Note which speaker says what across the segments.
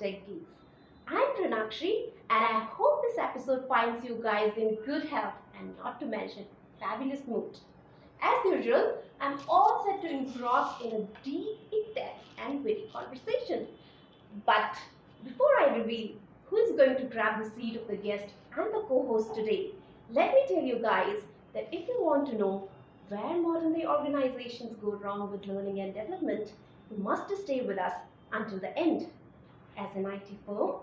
Speaker 1: TechGeeks. I'm Pranakshi and I hope this episode finds you guys in good health and not to mention fabulous mood. As usual, I'm all set to engross in a deep, in-depth and witty conversation. But before I reveal who is going to grab the seat of the guest and the co-host today, let me tell you guys that if you want to know where modern day organizations go wrong with learning and development, you must stay with us until the end. As an IT firm,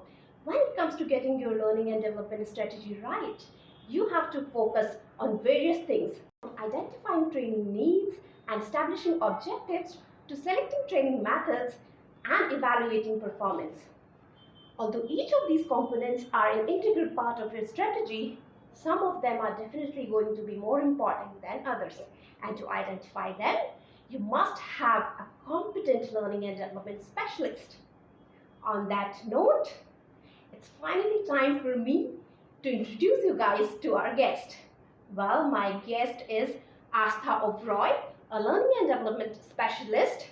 Speaker 1: when it comes to getting your learning and development strategy right, you have to focus on various things, from identifying training needs and establishing objectives to selecting training methods and evaluating performance. Although each of these components are an integral part of your strategy, some of them are definitely going to be more important than others. And to identify them, you must have a competent learning and development specialist. On that note, it's finally time for me to introduce you guys to our guest. Well, my guest is Aastha Oberoi, a learning and development specialist.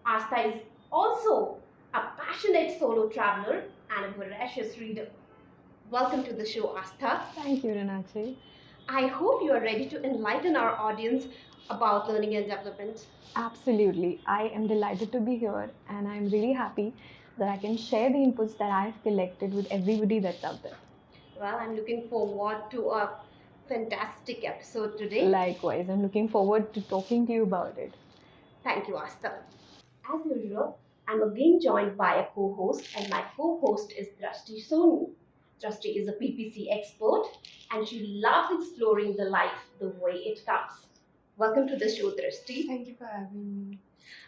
Speaker 1: Aastha is also a passionate solo traveler and a voracious reader. Welcome to the show, Aastha.
Speaker 2: Thank you, Pranakshi.
Speaker 1: I hope you are ready to enlighten our audience about learning and development.
Speaker 2: Absolutely. I am delighted to be here and I'm really happy that I can share the inputs that I've collected with everybody that's out there.
Speaker 1: Well, I'm looking forward to a fantastic episode today.
Speaker 2: Likewise, I'm looking forward to talking to you about it.
Speaker 1: Thank you, Aastha. As usual, I'm again joined by a co-host, and my co-host is Drashti Soni. Drashti is a PPC expert and she loves exploring the life the way it comes. Welcome to the show, Drashti.
Speaker 3: Thank you for having me.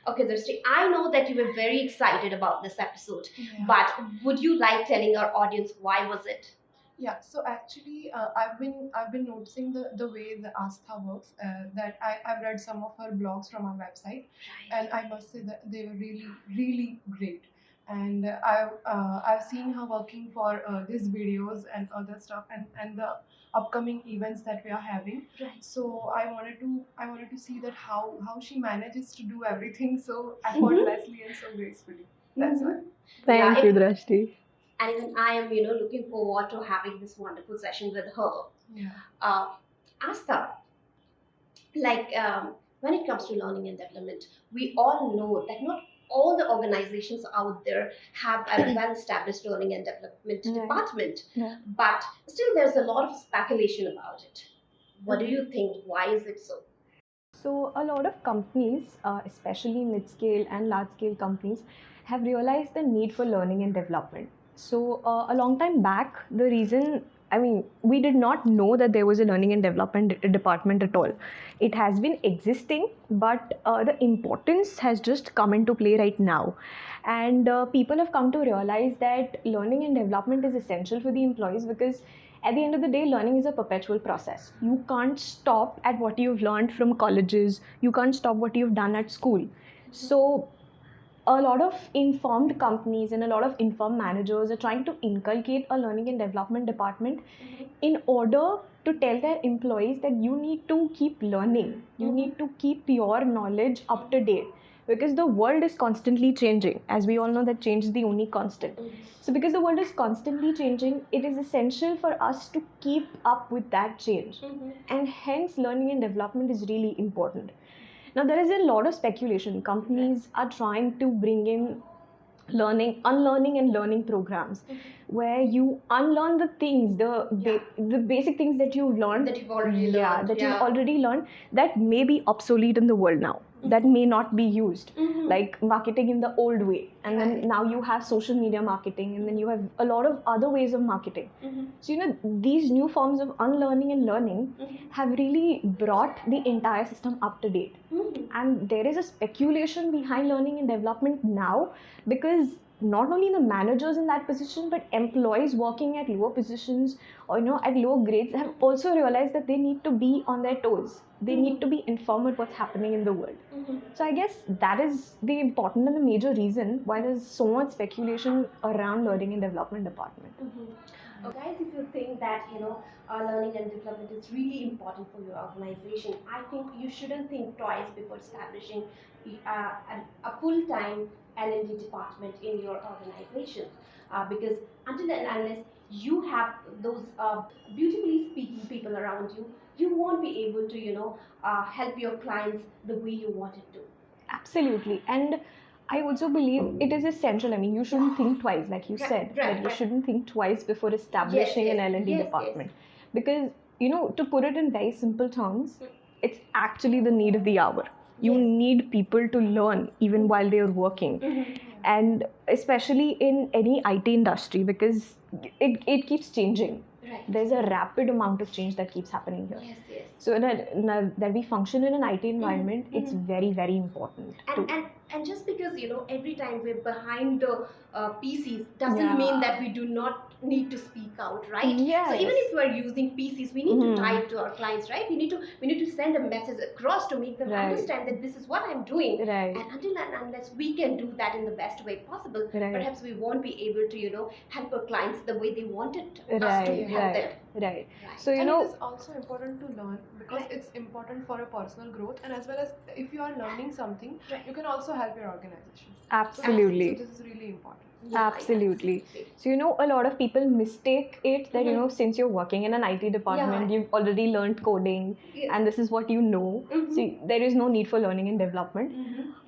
Speaker 1: Okay, Drashti, I know that you were very excited about this episode,
Speaker 3: Yeah.
Speaker 1: but would you like telling our audience why was it?
Speaker 3: Yeah, so actually, I've been noticing the way the Aastha works. That I've read some of her blogs from our website, and I must say that they were really great. And I've seen her working for these videos and other stuff, and the upcoming events that we are having.
Speaker 1: Right.
Speaker 3: So I wanted to see that how she manages to do everything so effortlessly and so gracefully. That's why.
Speaker 2: Thank you, Drashti.
Speaker 1: And even I am, looking forward to having this wonderful session with her.
Speaker 3: Yeah.
Speaker 1: Aastha, when it comes to learning and development, we all know that not all the organizations out there have a well-established learning and development
Speaker 2: Right.
Speaker 1: department,
Speaker 2: Yeah.
Speaker 1: but still there's a lot of speculation about it. What do you think? Why is it so?
Speaker 2: So a lot of companies, especially mid-scale and large-scale companies, have realized the need for learning and development. So a long time back, the reason, we did not know that there was a learning and development department at all. It has been existing, but the importance has just come into play right now. And people have come to realize that learning and development is essential for the employees because at the end of the day, learning is a perpetual process. You can't stop at what you've learned from colleges. You can't stop what you've done at school. So a lot of informed companies and a lot of informed managers are trying to inculcate a learning and development department in order to tell their employees that you need to keep learning. You need to keep your knowledge up to date because the world is constantly changing. As we all know, that change is the only constant. So because the world is constantly changing, it is essential for us to keep up with that change. And hence, learning and development is really important. Now, there is a lot of speculation. Companies are trying to bring in unlearning and learning programs where you unlearn the things, the basic things that you've learned.
Speaker 1: That you've already learned.
Speaker 2: You've already learned that may be obsolete in the world now. That may not be used, like marketing in the old way. And then now you have social media marketing, and then you have a lot of other ways of marketing. So, these new forms of unlearning and learning have really brought the entire system up to date. And there is a speculation behind learning and development now because not only the managers in that position, but employees working at lower positions or at lower grades have also realized that they need to be on their toes. They need to be informed about what's happening in the world. So I guess that is the important and the major reason why there's so much speculation around learning and development department.
Speaker 1: Guys, if you think that learning and development is really important for your organization, I think you shouldn't think twice before establishing a full-time L&D department in your organization, because until and unless you have those beautifully speaking people around you, you won't be able to help your clients the way you want it to.
Speaker 2: Absolutely. And I also believe it is essential. I mean, you shouldn't think twice, like you said. That you shouldn't think twice before establishing an L&D department. Because, to put it in very simple terms, it's actually the need of the hour. You need people to learn even while they're working. And especially in any IT industry, because it keeps changing. There's a rapid amount of change that keeps happening here. So that we function in an IT environment, it's very, very important.
Speaker 1: And just because every time we're behind the PCs doesn't mean that we do not need to speak out, right? So even if we're using PCs, we need to type to our clients, right? We need to send a message across to make them understand that this is what I'm doing. And until and unless we can do that in the best way possible, perhaps we won't be able to help our clients the way they wanted us to help them.
Speaker 3: So and it is also important to learn, because it's important for a personal growth, and as well as if you are learning something, you can also help your organization.
Speaker 2: Absolutely.
Speaker 3: So this is really important.
Speaker 2: Absolutely. So a lot of people mistake it that since you're working in an IT department, you've already learned coding and this is what you know. So there is no need for learning and development.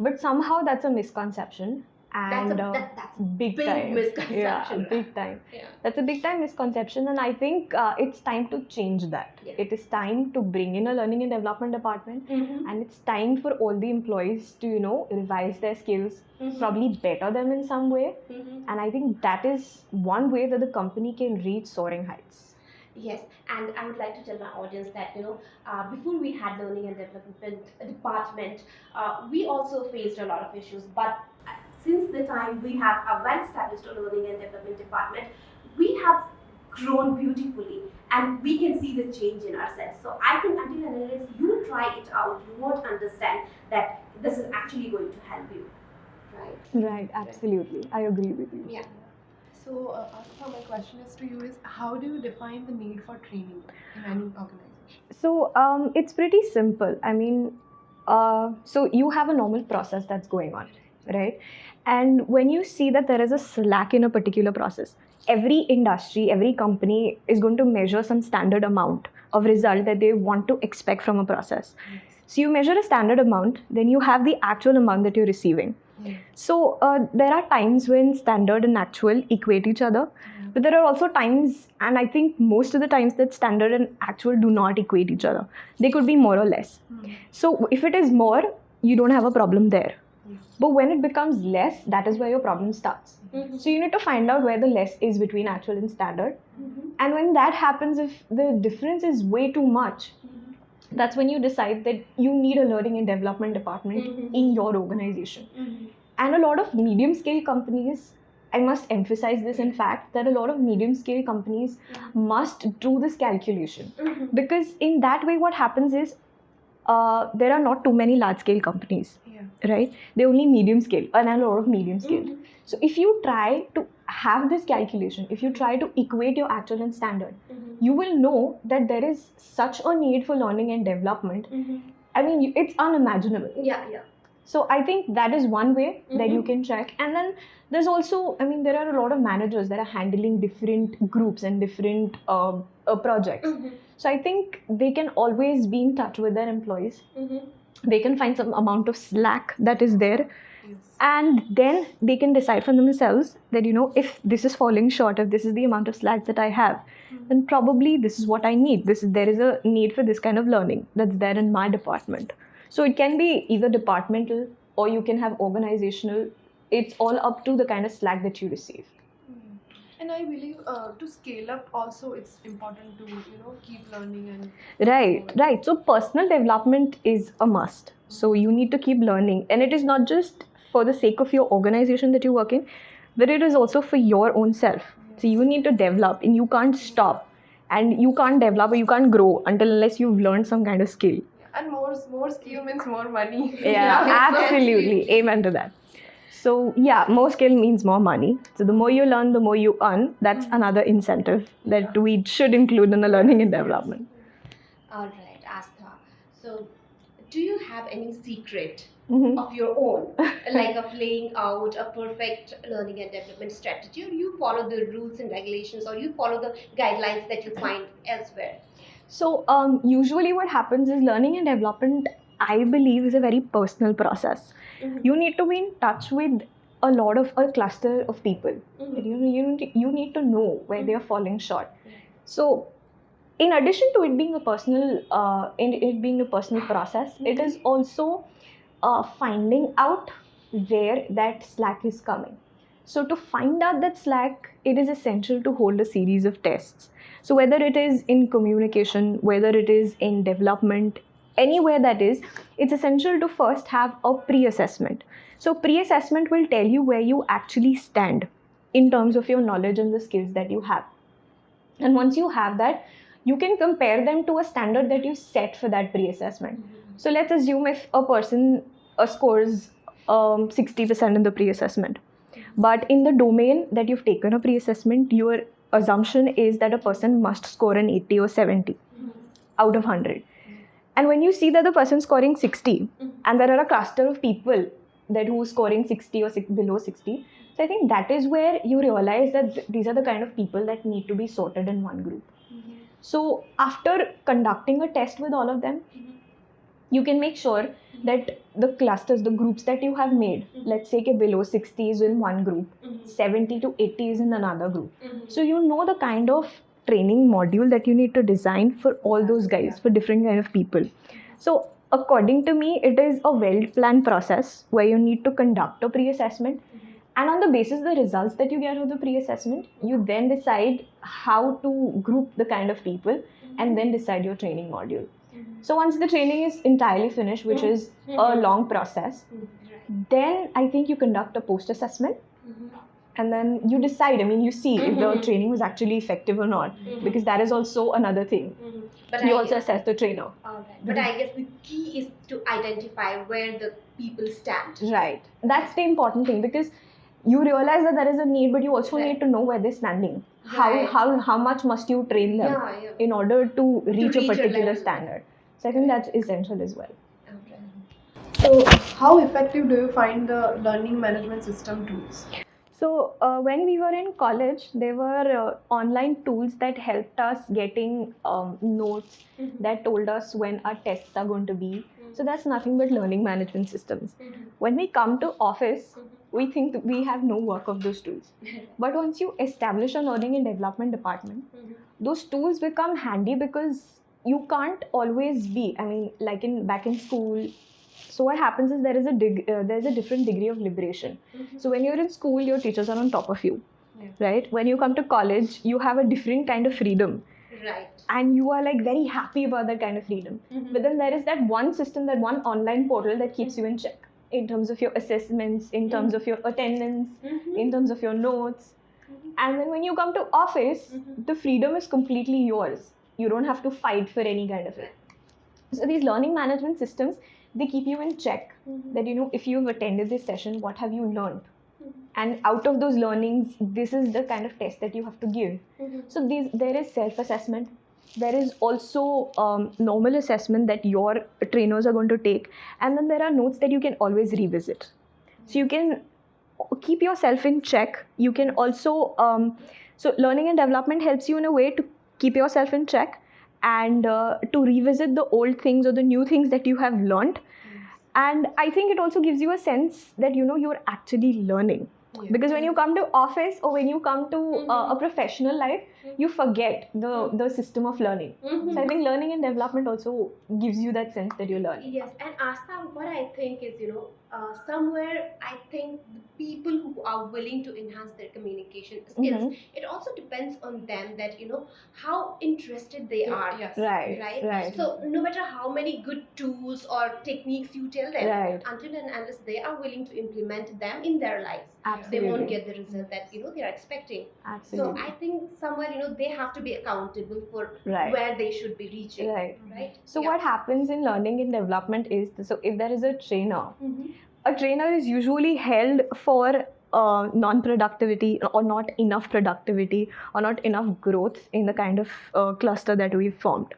Speaker 2: But somehow that's a misconception. And
Speaker 1: that's
Speaker 2: big time
Speaker 1: misconception.
Speaker 2: Yeah, big time. That's a big time misconception, and I think it's time to change that. It is time to bring in a learning and development department, and it's time for all the employees to revise their skills, probably better them in some way. And I think that is one way that the company can reach soaring heights.
Speaker 1: Yes, and I would like to tell my audience that before we had learning and development department, we also faced a lot of issues, but since the time we have a well-established learning and development department, we have grown beautifully and we can see the change in ourselves. So I think until and unless you try it out, you won't understand that this is actually going to help you.
Speaker 2: Right, absolutely. I agree with you.
Speaker 1: Yeah.
Speaker 3: So, Aastha, my question is to you is, how do you define the need for training in any organization?
Speaker 2: So, it's pretty simple. I mean, so you have a normal process that's going on, right? And when you see that there is a slack in a particular process, every industry, every company is going to measure some standard amount of result that they want to expect from a process. So you measure a standard amount, then you have the actual amount that you're receiving. So there are times when standard and actual equate each other, but there are also times, and I think most of the times, that standard and actual do not equate each other. They could be more or less. So if it is more, you don't have a problem there. But when it becomes less, that is where your problem starts. So you need to find out where the less is between actual and standard. And when that happens, if the difference is way too much, that's when you decide that you need a learning and development department in your organization. And a lot of medium scale companies, I must emphasize this in fact, that a lot of medium scale companies must do this calculation. Because in that way what happens is, there are not too many large scale companies, right? They're only medium scale, and a lot of medium scale. So if you try to have this calculation, if you try to equate your actual and standard, you will know that there is such a need for learning and development. I mean, it's unimaginable. So I think that is one way that you can check. And then there's also, I mean, there are a lot of managers that are handling different groups and different projects. So I think they can always be in touch with their employees. They can find some amount of slack that is there. And then they can decide for themselves that, if this is falling short, if this is the amount of slack that I have, then probably this is what I need. There is a need for this kind of learning that's there in my department. So it can be either departmental or you can have organizational. It's all up to the kind of slack that you receive.
Speaker 3: And I believe to scale up also, it's important to keep learning
Speaker 2: and right. So personal development is a must. So you need to keep learning, and it is not just for the sake of your organization that you work in, but it is also for your own self. So you need to develop, and you can't stop, and you can't develop or you can't grow unless you've learned some kind of skill.
Speaker 3: And more skill means more money.
Speaker 2: Absolutely. Amen to that. So yeah, more skill means more money. So the more you learn, the more you earn. That's another incentive that we should include in the learning and development.
Speaker 1: All right, Aastha. So, do you have any secret
Speaker 2: Mhm.
Speaker 1: of your own, like of laying out a perfect learning and development strategy, or you follow the rules and regulations, or you follow the guidelines that you find elsewhere?
Speaker 2: So usually what happens is learning and development, I believe, is a very personal process. You need to be in touch with a cluster of people. You need to know where they are falling short. So in addition to it being a personal process, it is also finding out where that slack is coming. So to find out that slack, it is essential to hold a series of tests. So whether it is in communication, whether it is in development, anywhere that is, it's essential to first have a pre-assessment. So pre-assessment will tell you where you actually stand in terms of your knowledge and the skills that you have. And once you have that, you can compare them to a standard that you set for that pre-assessment. So let's assume if a person scores 60% in the pre-assessment, but in the domain that you've taken a pre-assessment, your assumption is that a person must score an 80 or 70 out of 100. And when you see that the person scoring 60, and there are a cluster of people that who is scoring 60 or below 60, so I think that is where you realize that these are the kind of people that need to be sorted in one group. So after conducting a test with all of them, you can make sure that the clusters, the groups that you have made, let's say below 60 is in one group, 70 to 80 is in another group. So you know the kind of training module that you need to design for all those guys, for different kind of people. So according to me, it is a well-planned process where you need to conduct a pre-assessment. And on the basis of the results that you get of the pre-assessment, you then decide how to group the kind of people and then decide your training module. So once the training is entirely finished, which is a long process, then I think you conduct a post-assessment. And then you decide, you see if the training was actually effective or not, because that is also another thing.
Speaker 1: But
Speaker 2: You also assess the trainer.
Speaker 1: But I guess the key is to identify where the people stand.
Speaker 2: Right. That's the important thing, because you realize that there is a need, but you also need to know where they're standing. How much must you train them in order to reach a particular standard. So I think that's essential as well.
Speaker 3: So how effective do you find the learning management system tools?
Speaker 2: So when we were in college, there were online tools that helped us getting notes that told us when our tests are going to be. So that's nothing but learning management systems. When we come to office, we think that we have no work of those tools. But once you establish a learning and development department, those tools become handy, because you can't always be, back in school. So what happens is there is a different degree of liberation. So when you're in school, your teachers are on top of you, right? When you come to college, you have a different kind of freedom.
Speaker 1: Right.
Speaker 2: And you are like very happy about that kind of freedom. But then there is that one system, that one online portal that keeps you in check in terms of your assessments, in terms of your attendance, in terms of your notes. And then when you come to office, the freedom is completely yours. You don't have to fight for any kind of it. So these learning management systems, they keep you in check, that if you've attended this session, what have you learned? And out of those learnings, this is the kind of test that you have to give. So there is self-assessment. There is also normal assessment that your trainers are going to take. And then there are notes that you can always revisit. So you can keep yourself in check. You can also, so learning and development helps you in a way to keep yourself in check and to revisit the old things or the new things that you have learned. And I think it also gives you a sense that you're actually learning. Because when you come to office or when you come to a professional life, you forget the system of learning. So I think learning and development also gives you that sense that you're learning.
Speaker 1: Yes, and Aastha, what I think is, somewhere I think the people who are willing to enhance their communication skills, it also depends on them that, how interested they are.
Speaker 3: Yes.
Speaker 2: Right.
Speaker 1: So no matter how many good tools or techniques you tell them, until and unless they are willing to implement them in their lives, they won't get the result that, they are expecting.
Speaker 2: Absolutely.
Speaker 1: So I think somewhere, they have to be accountable for where they should be reaching.
Speaker 2: Right. So what happens in learning and development is, so if there is a trainer, a trainer is usually held for non-productivity or not enough productivity or not enough growth in the kind of cluster that we've formed.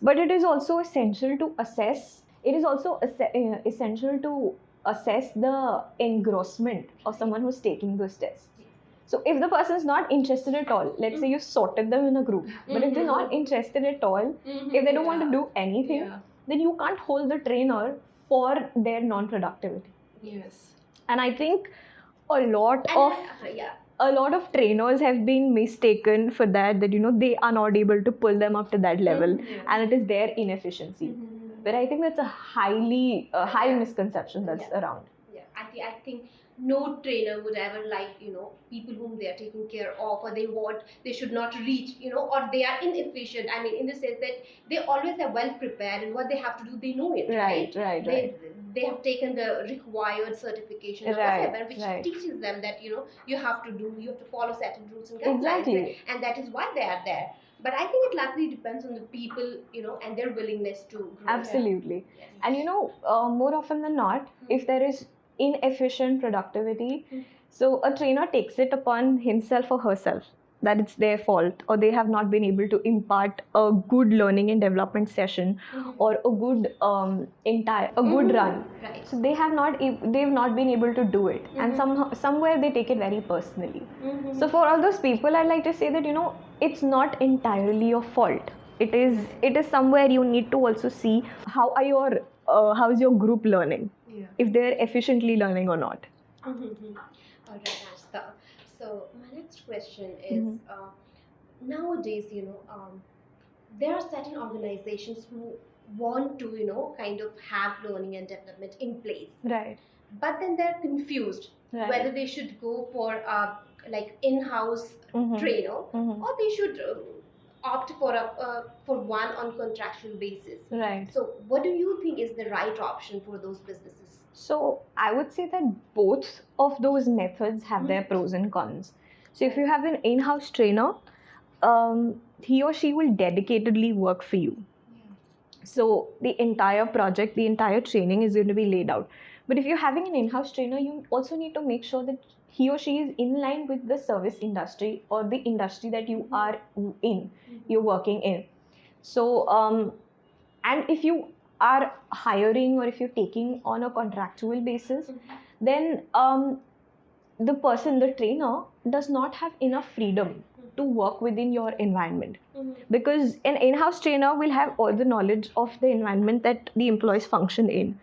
Speaker 2: But it is also essential to assess. It is also essential to assess the engrossment of someone who's taking those tests. So if the person is not interested at all, let's say you sorted them in a group, but if they're not interested at all, if they don't want to do anything, then you can't hold the trainer for their non-productivity.
Speaker 3: Yes.
Speaker 2: And I think a lot of trainers have been mistaken for that they are not able to pull them up to that level, and it is their inefficiency. But I think that's a high misconception that's around.
Speaker 1: Yeah, I think no trainer would ever like people whom they are taking care of, or they should not reach or they are inefficient. I mean, in the sense that they always are well prepared, and what they have to do, they know it.
Speaker 2: Right.
Speaker 1: They have taken the required certification or whatever, which teaches them that you have to follow certain rules and guidelines, and that is why they are there. But I think it largely depends on the people, and their willingness to grow.
Speaker 2: Absolutely. Yes. And more often than not, if there is inefficient productivity, so a trainer takes it upon himself or herself that it's their fault, or they have not been able to impart a good learning and development session or a good good run.
Speaker 1: Right.
Speaker 2: So they've not been able to do it, and somewhere they take it very personally. So for all those people, I'd like to say that it's not entirely your fault. It is somewhere you need to also see how's your group learning, if they're efficiently learning or not.
Speaker 1: All right, Aastha. So my next question is, nowadays, there are certain organizations who want to, kind of have learning and development in place.
Speaker 2: Right.
Speaker 1: But then they're confused whether they should go for like in-house trainer, or they should opt for one on contractual basis.
Speaker 2: Right.
Speaker 1: So what do you think is the right option for those businesses?
Speaker 2: So I would say that both of those methods have their pros and cons. So if you have an in-house trainer, he or she will dedicatedly work for you. So the entire project, the entire training is going to be laid out. But if you're having an in-house trainer, you also need to make sure that he or she is in line with the service industry or the industry that you are in, you're working in. So, and if you are hiring or if you're taking on a contractual basis, then the trainer does not have enough freedom to work within your environment, because an in-house trainer will have all the knowledge of the environment that the employees function in.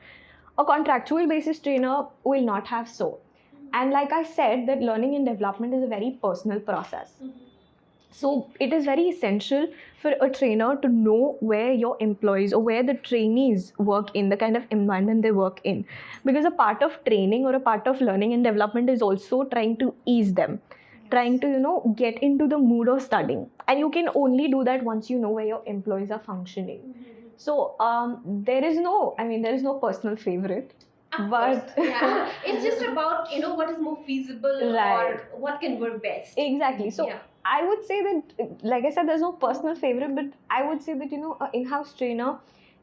Speaker 2: A contractual basis trainer will not have so. And like I said, that learning and development is a very personal process. So it is very essential for a trainer to know where your employees or where the trainees work in, the kind of environment they work in. Because a part of training or a part of learning and development is also trying to ease them, trying to, get into the mood of studying. And you can only do that once you know where your employees are functioning. So there is no personal favorite. But
Speaker 1: it's just about what is more feasible or what can work best.
Speaker 2: Exactly. So I would say that, like I said, there's no personal favorite, but I would say that an in-house trainer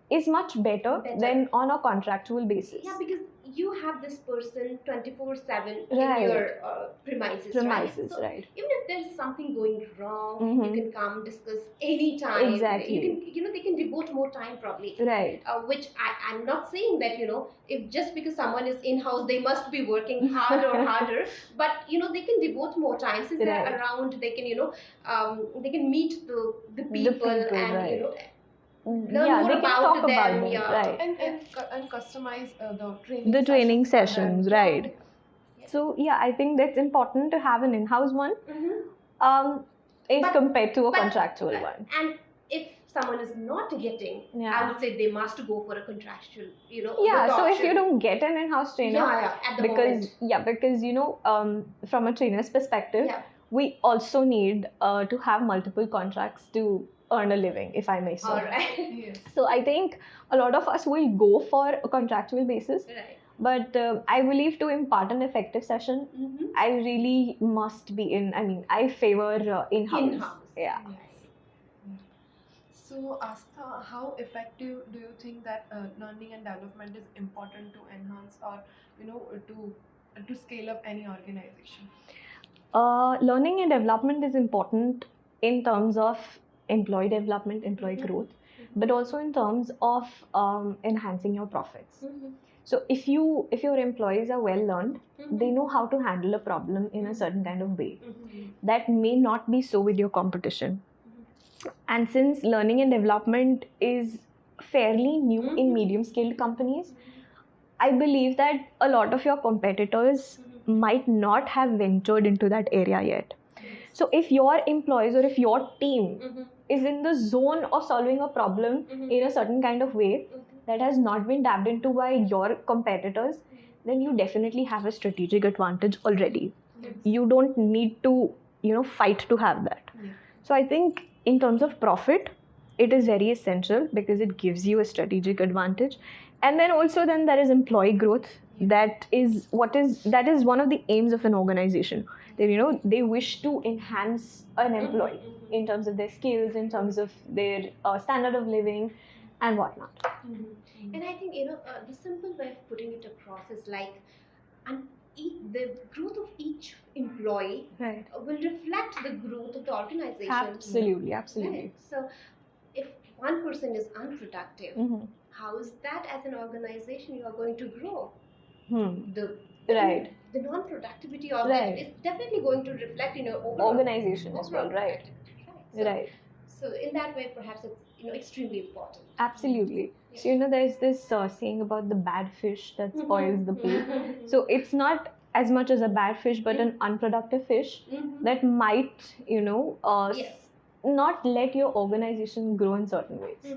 Speaker 2: is much better than on a contractual basis.
Speaker 1: Yeah, because you have this person 24/7 in your premises, right? So even if there's something going wrong, you can come discuss anytime.
Speaker 2: Exactly.
Speaker 1: You can they can devote more time probably.
Speaker 2: Right.
Speaker 1: Which I'm not saying that if just because someone is in-house they must be working harder, but they can devote more time since they're around. They can they can meet the people and learn more about them,
Speaker 3: and customize the
Speaker 2: training sessions, right? So I think that's important to have an in-house one, compared to a contractual one.
Speaker 1: And if someone is not getting, I would say they must go for a contractual,
Speaker 2: So if you don't get an in-house trainer,
Speaker 1: at the moment.
Speaker 2: Because from a trainer's perspective, we also need to have multiple contracts to earn a living, if I may say.
Speaker 1: All right.
Speaker 2: So I think a lot of us will go for a contractual basis.
Speaker 1: Right.
Speaker 2: But I believe to impart an effective session, I really must be I favor in-house.
Speaker 1: In-house.
Speaker 2: Yeah.
Speaker 3: So, Aastha, how effective do you think that learning and development is important to enhance or to scale up any organization?
Speaker 2: Learning and development is important in terms of employee development, employee growth, but also in terms of enhancing your profits. So if your employees are well learned, they know how to handle a problem in a certain kind of way. That may not be so with your competition. And since learning and development is fairly new in medium scaled companies, I believe that a lot of your competitors might not have ventured into that area yet. So if your employees or if your team is in the zone of solving a problem in a certain kind of way that has not been tapped into by your competitors, then you definitely have a strategic advantage already. You don't need to, fight to have that. So I think in terms of profit, it is very essential because it gives you a strategic advantage. And then also then there is employee growth. That is one of the aims of an organization. They wish to enhance an employee in terms of their skills, in terms of their standard of living and whatnot.
Speaker 1: And I think the simple way of putting it across is like, the growth of each employee will reflect the growth of the organization.
Speaker 2: Absolutely.
Speaker 1: Right? So if one person is unproductive, how is that as an organization you are going to grow? The non-productivity of it is definitely going to reflect in your overall
Speaker 2: organization as well, right?
Speaker 1: So in that way, perhaps it's extremely important.
Speaker 2: Absolutely. So there's this saying about the bad fish that spoils the pool. So it's not as much as a bad fish, but an unproductive fish that might not let your organization grow in certain ways.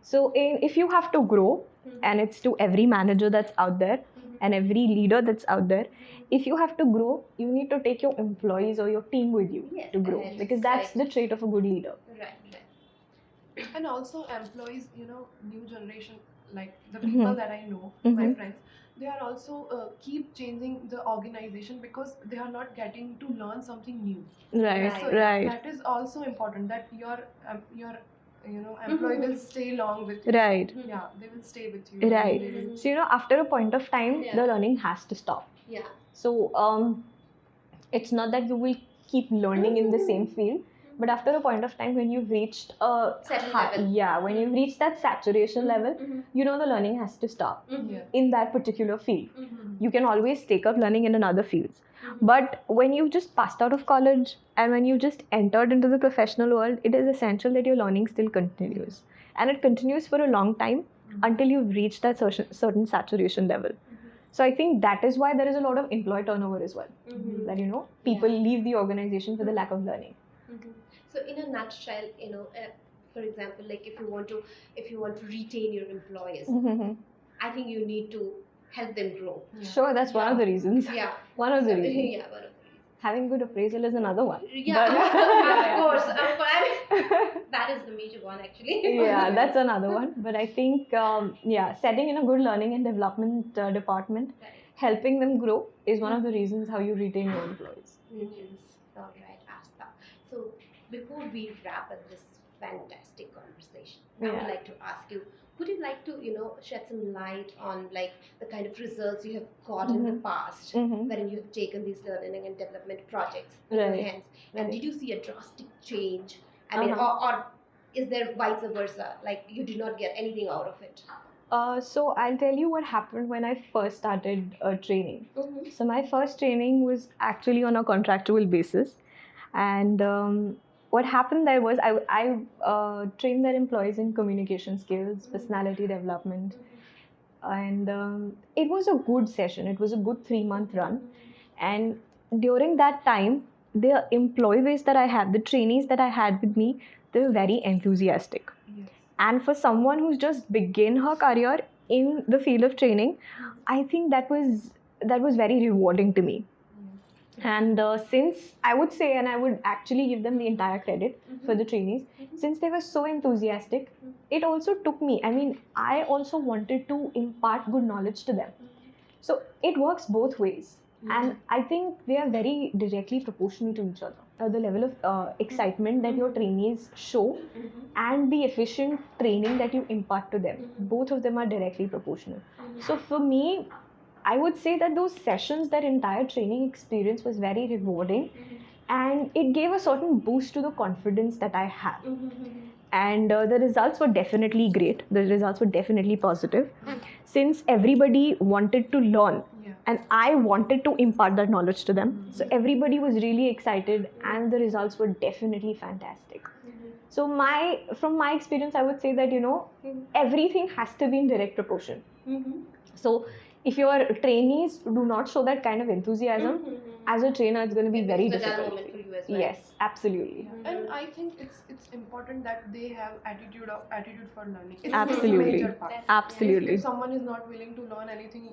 Speaker 2: So if you have to grow, and it's to every manager that's out there and every leader that's out there, if you have to grow, you need to take your employees or your team with you to grow, because that's the trait of a good leader.
Speaker 1: Right.
Speaker 3: And also employees, new generation, like the people that I know, my friends, they are also keep changing the organization because they are not getting to learn something new.
Speaker 2: Right.
Speaker 3: That is also important, that your employee will stay long with you.
Speaker 2: Right.
Speaker 3: Yeah, they will stay with you.
Speaker 2: Right. So after a point of time, the learning has to stop.
Speaker 1: Yeah.
Speaker 2: So it's not that you will keep learning in the same field, but after a point of time when you've reached when you've reached that saturation level, the learning has to stop in that particular field. You can always take up learning in another fields. But when you've just passed out of college and when you've just entered into the professional world, it is essential that your learning still continues. And it continues for a long time until you've reached that certain saturation level. So I think that is why there is a lot of employee turnover as well. That people leave the organization for the lack of learning.
Speaker 1: So in a nutshell, for example, like if you want to retain your employees, I think you need to help them grow.
Speaker 2: Sure, that's one of the reasons.
Speaker 1: Yeah.
Speaker 2: One of the reasons.
Speaker 1: Yeah, one of the reasons.
Speaker 2: Having good appraisal is another one.
Speaker 1: Yeah, of course. That is the major one actually.
Speaker 2: Yeah, that's another one. But I think, setting in a good learning and development department, helping them grow is one of the reasons how you retain your employees.
Speaker 1: All right, Aastha. So before we wrap up this fantastic conversation, I would like to ask you, would you like to, shed some light on like the kind of results you have got in the past, wherein you have taken these learning and development projects in your hands, and did you see a drastic change? I mean, or is there vice versa, like you did not get anything out of it?
Speaker 2: So I'll tell you what happened when I first started training. So my first training was actually on a contractual basis, and what happened there was I trained their employees in communication skills, personality development, and it was a good session. It was a good 3-month run, and during that time, the employee base that I had, the trainees that I had with me, they were very enthusiastic. And for someone who's just begin her career in the field of training, I think that was very rewarding to me. And since I would say, and I would actually give them the entire credit for the trainees, since they were so enthusiastic, it also took me, I also wanted to impart good knowledge to them. So it works both ways. And I think they are very directly proportional to each other. The level of excitement that your trainees show and the efficient training that you impart to them, both of them are directly proportional. So for me, I would say that those sessions, that entire training experience was very rewarding, and it gave a certain boost to the confidence that I have. And the results were definitely great. The results were definitely positive, since everybody wanted to learn, and I wanted to impart that knowledge to them. So everybody was really excited, and the results were definitely fantastic. So from my experience, I would say that everything has to be in direct proportion. So if your trainees do not show that kind of enthusiasm, as a trainer, it's going to be very difficult.
Speaker 1: Moment for you as well.
Speaker 2: Yes, absolutely.
Speaker 3: And I think it's important that they have attitude for learning. It's
Speaker 2: Absolutely.
Speaker 3: a major part.
Speaker 2: Absolutely.
Speaker 3: If someone is not willing to learn anything,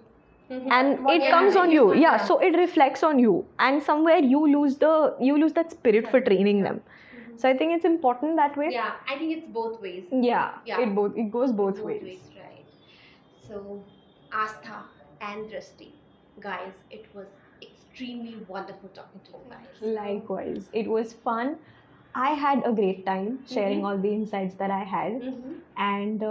Speaker 2: And it comes on you. Yeah, so it reflects on you, and somewhere you lose that spirit for training them. So I think it's important that way.
Speaker 1: Yeah, I think it's both ways.
Speaker 2: Yeah.
Speaker 1: Yeah.
Speaker 2: It goes both ways.
Speaker 1: Right. So, Aastha and Drashti, guys, it was extremely wonderful talking to you guys.
Speaker 2: Likewise, it was fun. I had a great time sharing all the insights that I had, and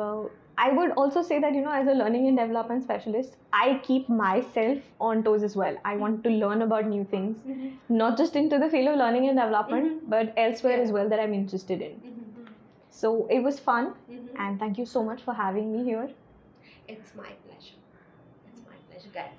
Speaker 2: I would also say that as a learning and development specialist, I keep myself on toes as well. I want to learn about new things, not just into the field of learning and development, but elsewhere as well that I'm interested in. So it was fun, and thank you so much for having me here.
Speaker 1: It's my pleasure. It's my pleasure, guys.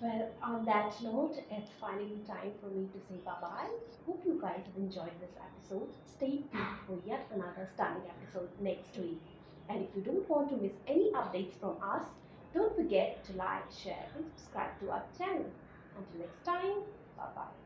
Speaker 1: Well, on that note, it's finally time for me to say bye-bye. Hope you guys have enjoyed this episode. Stay tuned for yet another stunning episode next week. And if you don't want to miss any updates from us, don't forget to like, share and subscribe to our channel. Until next time, bye-bye.